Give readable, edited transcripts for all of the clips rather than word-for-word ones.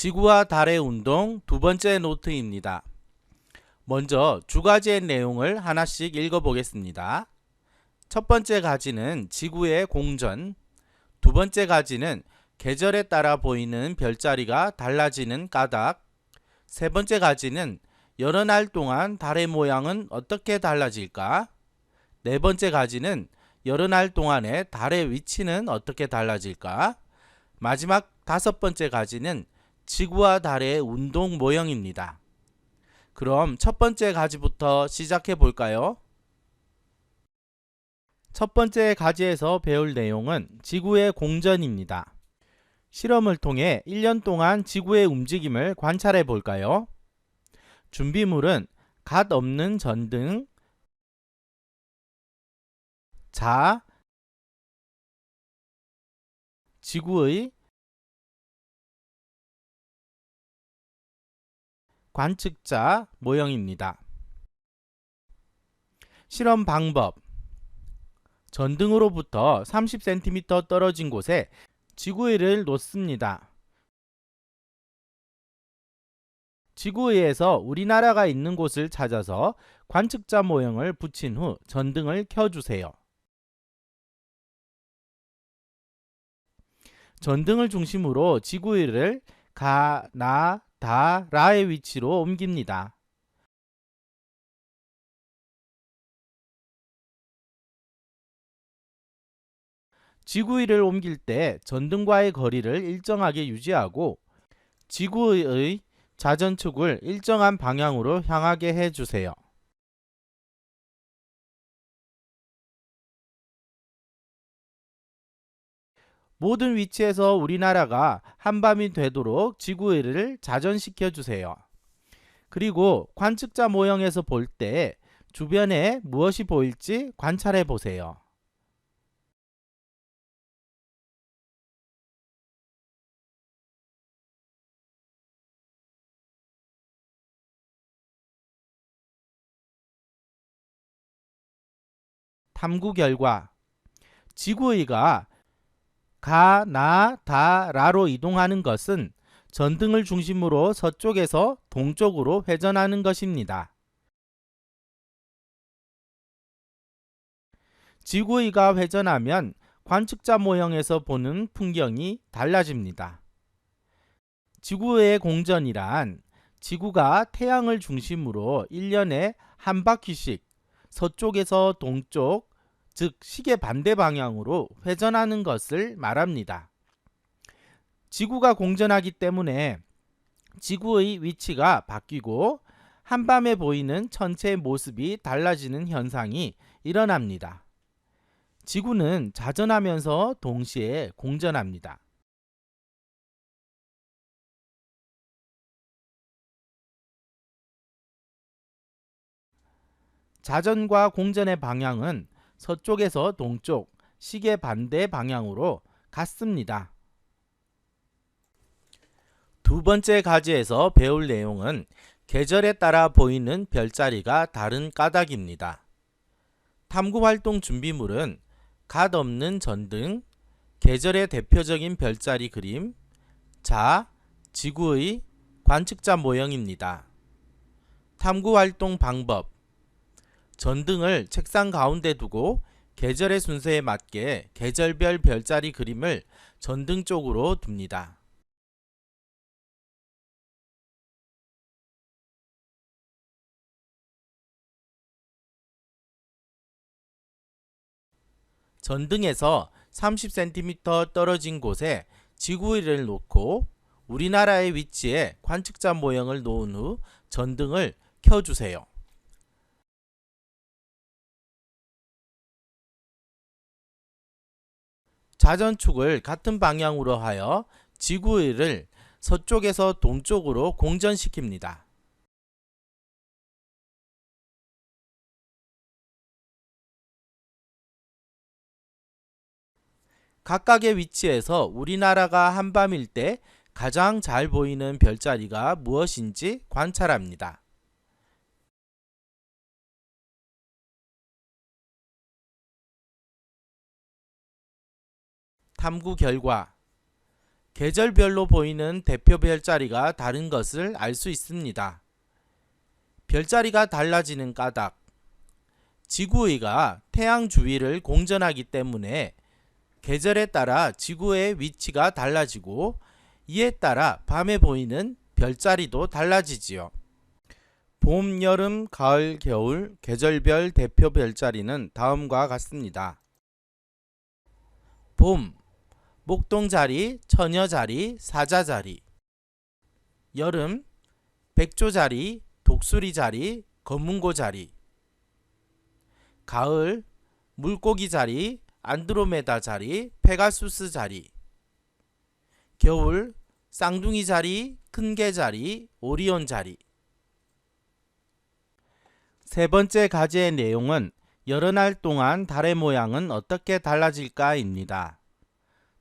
지구와 달의 운동 두 번째 노트입니다. 먼저 두 가지의 내용을 하나씩 읽어보겠습니다. 첫 번째 가지는 지구의 공전, 두 번째 가지는 계절에 따라 보이는 별자리가 달라지는 까닭, 세 번째 가지는 여러 날 동안 달의 모양은 어떻게 달라질까? 네 번째 가지는 여러 날 동안의 달의 위치는 어떻게 달라질까? 마지막 다섯 번째 가지는 지구와 달의 운동 모형입니다. 그럼 첫 번째 가지부터 시작해 볼까요? 첫 번째 가지에서 배울 내용은 지구의 공전입니다. 실험을 통해 1년 동안 지구의 움직임을 관찰해 볼까요? 준비물은 갓 없는 전등, 자, 지구의 관측자 모형입니다. 실험 방법: 전등으로부터 30cm 떨어진 곳에 지구의를 놓습니다. 지구의에서 우리나라가 있는 곳을 찾아서 관측자 모형을 붙인 후 전등을 켜주세요. 전등을 중심으로 지구의를 가, 나, 다, 라의 위치로 옮깁니다. 지구의를 옮길 때 전등과의 거리를 일정하게 유지하고 지구의 자전축을 일정한 방향으로 향하게 해주세요. 모든 위치에서 우리나라가 한밤이 되도록 지구의를 자전시켜 주세요. 그리고 관측자 모형에서 볼 때 주변에 무엇이 보일지 관찰해 보세요. 탐구 결과: 지구의가 가, 나, 다, 라로 이동하는 것은 전등을 중심으로 서쪽에서 동쪽으로 회전하는 것입니다. 지구의가 회전하면 관측자 모형에서 보는 풍경이 달라집니다. 지구의 공전이란 지구가 태양을 중심으로 1년에 한 바퀴씩 서쪽에서 동쪽, 즉 시계 반대 방향으로 회전하는 것을 말합니다. 지구가 공전하기 때문에 지구의 위치가 바뀌고 한밤에 보이는 천체의 모습이 달라지는 현상이 일어납니다. 지구는 자전하면서 동시에 공전합니다. 자전과 공전의 방향은 서쪽에서 동쪽, 시계 반대 방향으로 같습니다. 두 번째 가지에서 배울 내용은 계절에 따라 보이는 별자리가 다른 까닭입니다. 탐구활동 준비물은 갓 없는 전등, 계절의 대표적인 별자리 그림, 자, 지구의 관측자 모형입니다. 탐구활동 방법: 전등을 책상 가운데 두고 계절의 순서에 맞게 계절별 별자리 그림을 전등 쪽으로 둡니다. 전등에서 30cm 떨어진 곳에 지구의를 놓고 우리나라의 위치에 관측자 모형을 놓은 후 전등을 켜주세요. 자전축을 같은 방향으로 하여 지구의를 서쪽에서 동쪽으로 공전시킵니다. 각각의 위치에서 우리나라가 한밤일 때 가장 잘 보이는 별자리가 무엇인지 관찰합니다. 탐구 결과: 계절별로 보이는 대표 별자리가 다른 것을 알 수 있습니다. 별자리가 달라지는 까닭. 지구의가 태양 주위를 공전하기 때문에 계절에 따라 지구의 위치가 달라지고 이에 따라 밤에 보이는 별자리도 달라지지요. 봄, 여름, 가을, 겨울 계절별 대표 별자리는 다음과 같습니다. 봄, 목동자리, 처녀자리, 사자자리. 여름, 백조자리, 독수리자리, 검은고자리. 가을, 물고기자리, 안드로메다자리, 페가수스자리. 겨울, 쌍둥이자리, 큰개자리, 오리온자리. 세 번째 과제의 내용은 여러 날 동안 달의 모양은 어떻게 달라질까입니다.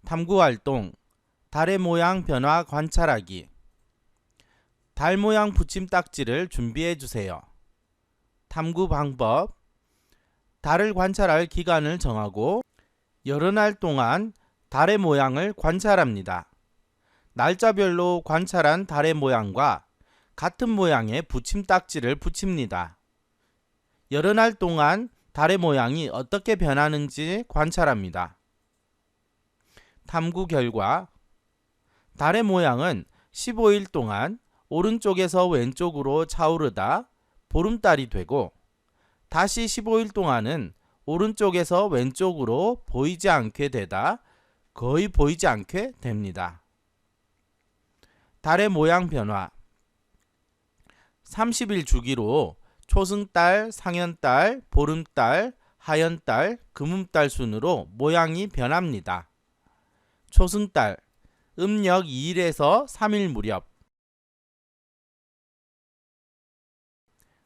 탐구활동, 달의 모양 변화 관찰하기. 달 모양 붙임딱지를 준비해 주세요. 탐구 방법, 달을 관찰할 기간을 정하고 여러 날 동안 달의 모양을 관찰합니다. 날짜별로 관찰한 달의 모양과 같은 모양의 붙임딱지를 붙입니다. 여러 날 동안 달의 모양이 어떻게 변하는지 관찰합니다. 탐구 결과, 달의 모양은 15일 동안 오른쪽에서 왼쪽으로 차오르다 보름달이 되고 다시 15일 동안은 오른쪽에서 왼쪽으로 보이지 않게 되다 거의 보이지 않게 됩니다. 달의 모양 변화. 30일 주기로 초승달, 상현달, 보름달, 하현달, 금음달 순으로 모양이 변합니다. 초승달, 음력 2일에서 3일 무렵.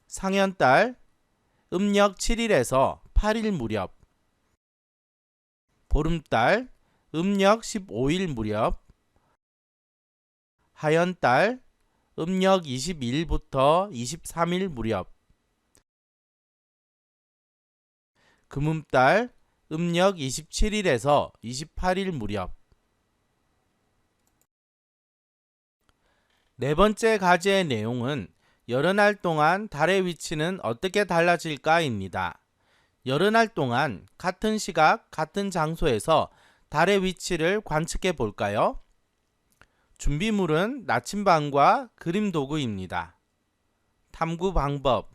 상현달, 음력 7일에서 8일 무렵. 보름달, 음력 15일 무렵. 하현달, 음력 22일부터 23일 무렵. 금음달, 음력 27일에서 28일 무렵. 네 번째 과제의 내용은 여러 날 동안 달의 위치는 어떻게 달라질까입니다. 여러 날 동안 같은 시각, 같은 장소에서 달의 위치를 관측해 볼까요? 준비물은 나침반과 그림 도구입니다. 탐구 방법.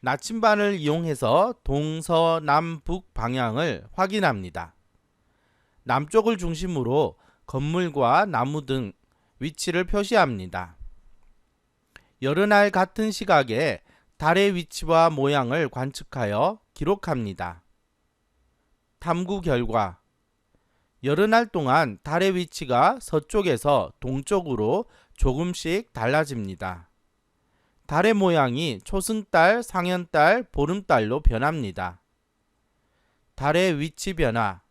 나침반을 이용해서 동서남북 방향을 확인합니다. 남쪽을 중심으로 건물과 나무 등 위치를 표시합니다. 여러 날 같은 시각에 달의 위치와 모양을 관측하여 기록합니다. 탐구 결과, 여러 날 동안 달의 위치가 서쪽에서 동쪽으로 조금씩 달라집니다. 달의 모양이 초승달, 상현달, 보름달로 변합니다. 달의 위치 변화.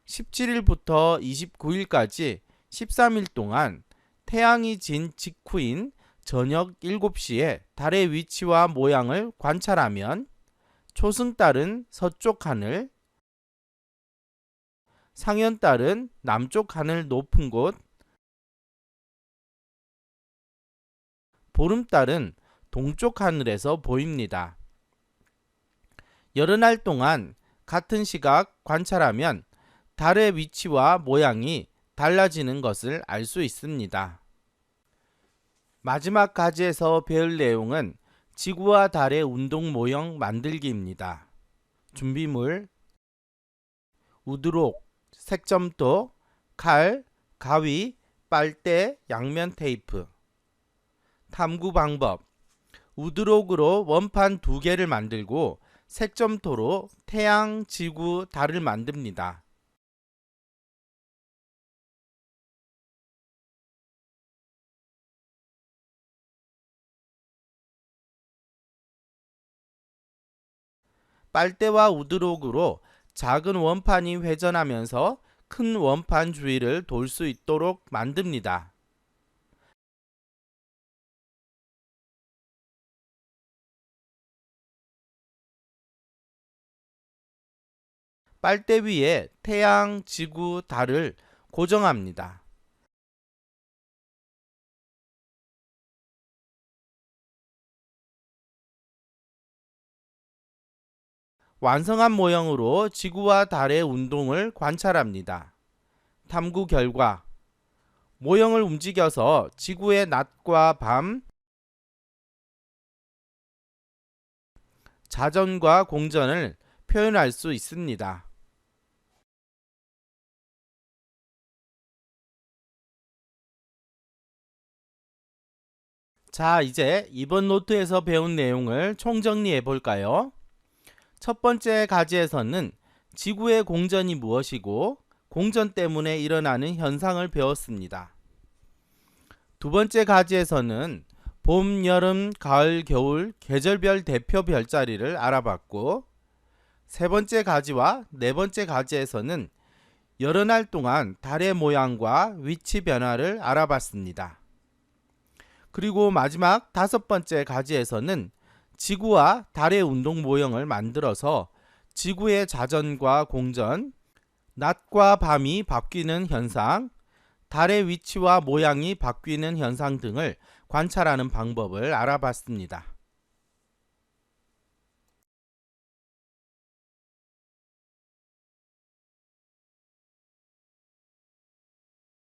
17일부터 29일까지 13일 동안 태양이 진 직후인 저녁 7시에 달의 위치와 모양을 관찰하면 초승달은 서쪽 하늘, 상현달은 남쪽 하늘 높은 곳, 보름달은 동쪽 하늘에서 보입니다. 여러 날 동안 같은 시각 관찰하면 달의 위치와 모양이 달라지는 것을 알 수 있습니다. 마지막 과제에서 배울 내용은 지구와 달의 운동 모형 만들기입니다. 준비물, 우드록, 색점토, 칼, 가위, 빨대, 양면 테이프. 탐구 방법. 우드록으로 원판 2개를 만들고 색점토로 태양, 지구, 달을 만듭니다. 빨대와 우드록으로 작은 원판이 회전하면서 큰 원판 주위를 돌 수 있도록 만듭니다. 빨대 위에 태양, 지구, 달을 고정합니다. 완성한 모형으로 지구와 달의 운동을 관찰합니다. 탐구 결과 모형을 움직여서 지구의 낮과 밤, 자전과 공전을 표현할 수 있습니다. 자, 이제 이번 노트에서 배운 내용을 총정리해 볼까요? 첫 번째 가지에서는 지구의 공전이 무엇이고 공전 때문에 일어나는 현상을 배웠습니다. 두 번째 가지에서는 봄, 여름, 가을, 겨울 계절별 대표 별자리를 알아봤고, 세 번째 가지와 네 번째 가지에서는 여러 날 동안 달의 모양과 위치 변화를 알아봤습니다. 그리고 마지막 다섯 번째 가지에서는 지구와 달의 운동 모형을 만들어서 지구의 자전과 공전, 낮과 밤이 바뀌는 현상, 달의 위치와 모양이 바뀌는 현상 등을 관찰하는 방법을 알아봤습니다.